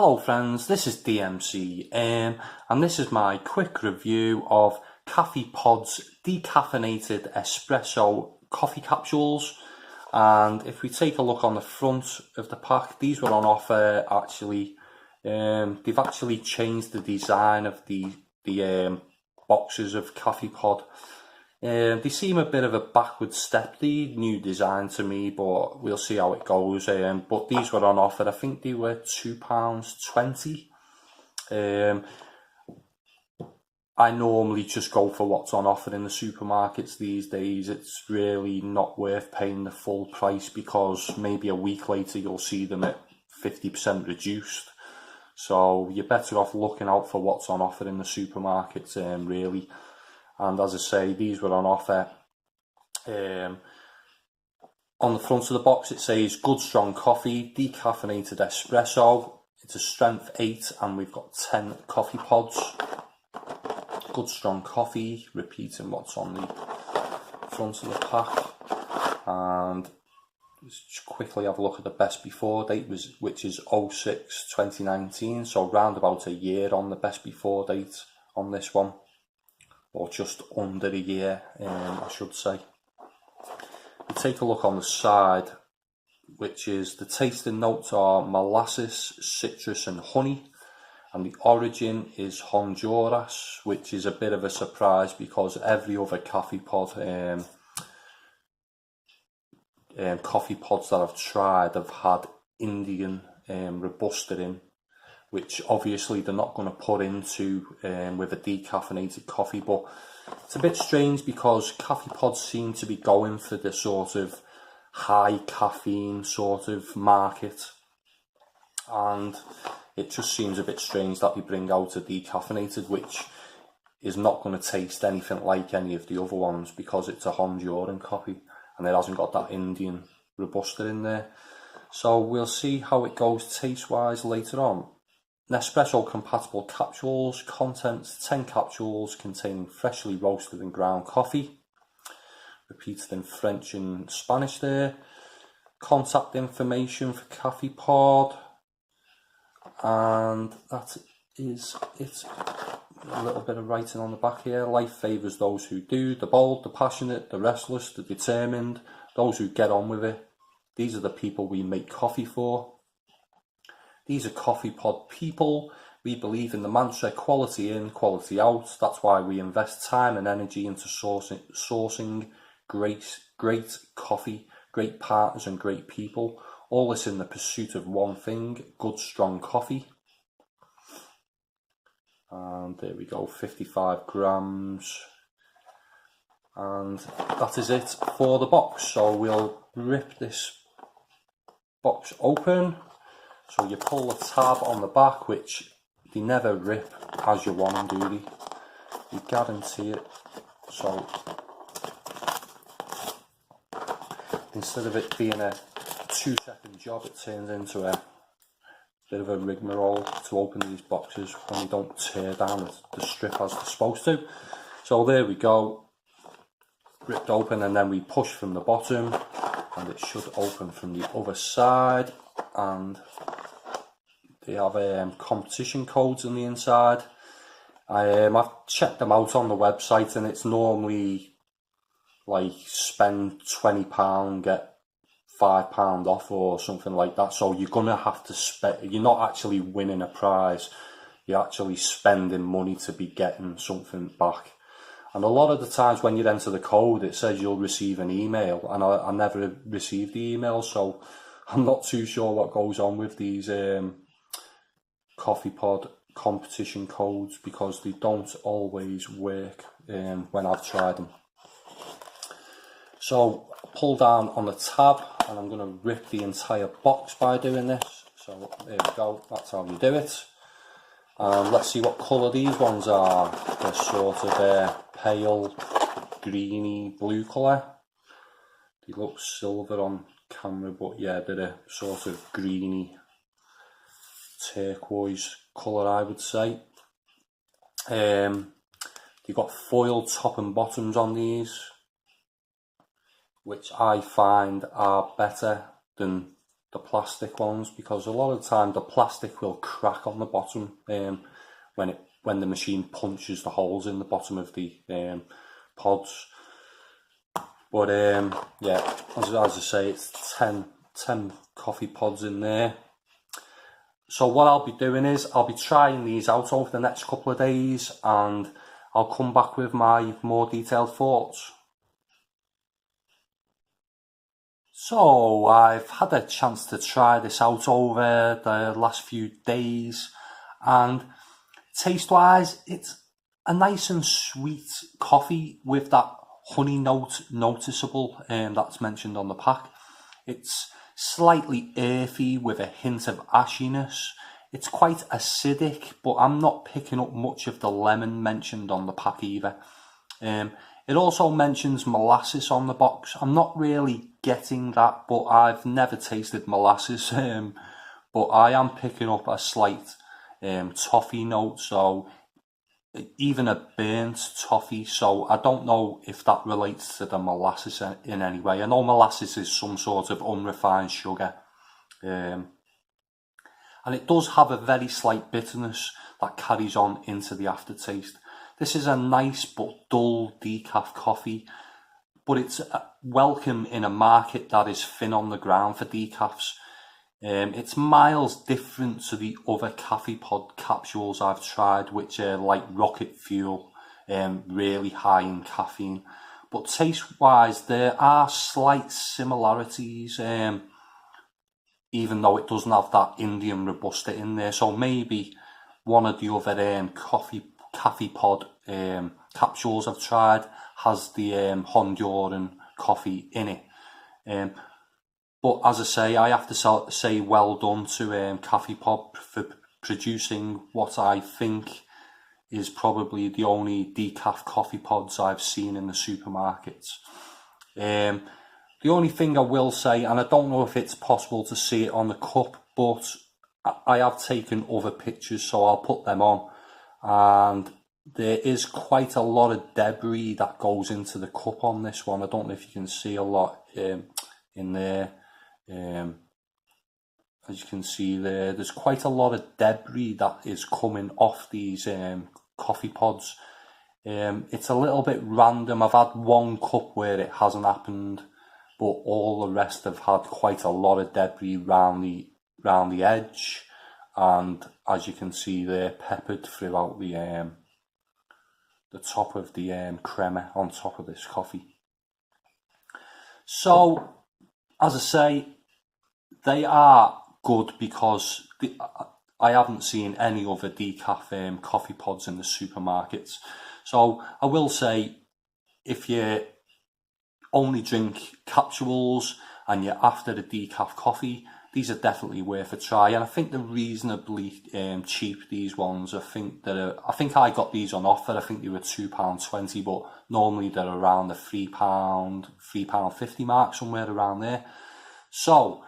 Hello friends, this is DMC and this is my quick review of Cafepod's Decaffeinated Espresso coffee capsules. And if we take a look on the front of the pack, these were on offer actually. They've actually changed the design of the boxes of Cafepod. They seem a bit of a backward step, the new design to me, but we'll see how it goes. But these were on offer. I think they were £2.20. I normally just go for what's on offer in the supermarkets these days. It's really not worth paying the full price because maybe a week later you'll see them at 50% reduced. So you're better off looking out for what's on offer in the supermarkets, really. And as I say, these were on offer. On the front of the box it says good strong coffee, decaffeinated espresso. It's a strength 8 and we've got 10 coffee pods. Good strong coffee, repeating what's on the front of the pack. And let's just quickly have a look at the best before date, which is 06/2019, so round about a year on the best before date on this one. Or just under a year, I should say. You take a look on the side, which is the tasting notes are molasses, citrus and honey, and the origin is Honduras, which is a bit of a surprise because every other coffee pods that I've tried have had Indian Robusta in, which obviously they're not going to put into with a decaffeinated coffee. But it's a bit strange because coffee pods seem to be going for the sort of high caffeine sort of market, and it just seems a bit strange that they bring out a decaffeinated which is not going to taste anything like any of the other ones because it's a Honduran coffee and it hasn't got that Indian Robusta in there. So we'll see how it goes taste wise later on. Nespresso compatible capsules, contents 10 capsules containing freshly roasted and ground coffee, repeated in French and Spanish there. Contact information for Cafepod, and that is it. A little bit of writing on the back here. Life favours those who do, the bold, the passionate, the restless, the determined, those who get on with it. These are the people we make coffee for. These are Cafepod people. We believe in the mantra quality in, quality out. That's why we invest time and energy into sourcing great coffee, great partners and great people. All this in the pursuit of one thing, good strong coffee. And there we go, 55 grams. And that is it for the box. So we'll rip this box open. So you pull the tab on the back, which they never rip as you want them, do they? You guarantee it. So instead of it being a 2-second job, it turns into a bit of a rigmarole to open these boxes when you don't tear down the strip as they're supposed to. So there we go, ripped open, and then we push from the bottom and it should open from the other side. And they have competition codes on the inside. I've checked them out on the website and it's normally like spend £20, get £5 off or something like that. So you're going to have to spend, you're not actually winning a prize, you're actually spending money to be getting something back. And a lot of the times when you enter the code it says you'll receive an email, and I never received the email, so I'm not too sure what goes on with these Cafepod competition codes because they don't always work when I've tried them. So pull down on the tab and I'm going to rip the entire box by doing this. So there we go, that's how you do it. And let's see what colour these ones are. They're sort of pale greeny blue colour. They look silver on camera, but yeah, they're a sort of greeny turquoise colour, I would say. You've got foil top and bottoms on these, which I find are better than plastic ones, because a lot of the time the plastic will crack on the bottom when the machine punches the holes in the bottom of the pods. But yeah, as I say, it's 10 coffee pods in there. So what I'll be doing is I'll be trying these out over the next couple of days, and I'll come back with my more detailed thoughts. So I've had a chance to try this out over the last few days, and taste wise it's a nice and sweet coffee with that honey note noticeable that's mentioned on the pack. It's slightly earthy with a hint of ashiness. It's quite acidic, but I'm not picking up much of the lemon mentioned on the pack either. It also mentions molasses on the box. I'm not really getting that, but I've never tasted molasses. But I am picking up a slight toffee note, so even a burnt toffee. So I don't know if that relates to the molasses in any way. I know molasses is some sort of unrefined sugar. And it does have a very slight bitterness that carries on into the aftertaste. This is a nice but dull decaf coffee, but it's welcome in a market that is thin on the ground for decafs. It's miles different to the other Cafepod capsules I've tried, which are like rocket fuel, really high in caffeine. But taste-wise, there are slight similarities, even though it doesn't have that Indian Robusta in there. So maybe one of the other Cafepod capsules I've tried has the Honduran coffee in it. But as I say, I have to say well done to Cafepod for producing what I think is probably the only decaf coffee pods I've seen in the supermarkets. The only thing I will say, and I don't know if it's possible to see it on the cup, but I have taken other pictures, so I'll put them on. And there is quite a lot of debris that goes into the cup on this one. I don't know if you can see a lot in there. As you can see there's quite a lot of debris that is coming off these coffee pods. It's a little bit random. I've had one cup where it hasn't happened, but all the rest have had quite a lot of debris round the edge, and as you can see they're peppered throughout the top of the crema on top of this coffee. So as I say, they are good because I haven't seen any other decaf coffee pods in the supermarkets. So I will say, if you only drink capsules and you're after the decaf coffee, these are definitely worth a try. And I think they're reasonably cheap, these ones. I think I got these on offer. I think they were £2.20, but normally they're around the £3.50 mark, somewhere around there. So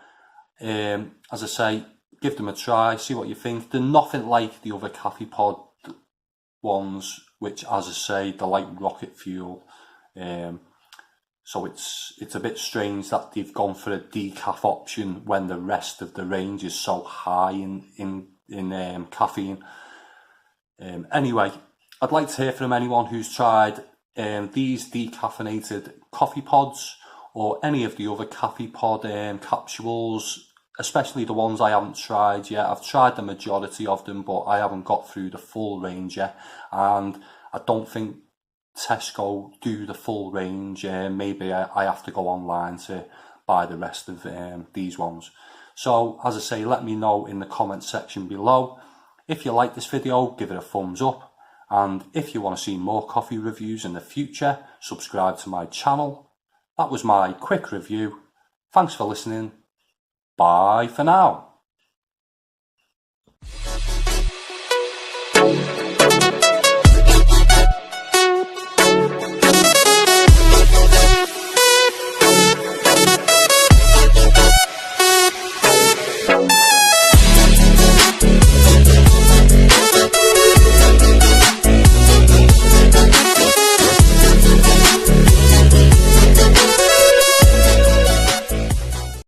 as I say, give them a try, see what you think. They're nothing like the other Cafepod ones, which, as I say, they're like rocket fuel. So it's a bit strange that they've gone for a decaf option when the rest of the range is so high in caffeine. Anyway, I'd like to hear from anyone who's tried these decaffeinated coffee pods or any of the other Cafepod capsules, especially the ones I haven't tried yet. I've tried the majority of them, but I haven't got through the full range yet, and I don't think Tesco do the full range. Maybe I have to go online to buy the rest of these ones. So as I say, let me know in the comment section below. If you like this video, give it a thumbs up, and if you want to see more coffee reviews in the future, subscribe to my channel. That was my quick review. Thanks for listening. Bye for now.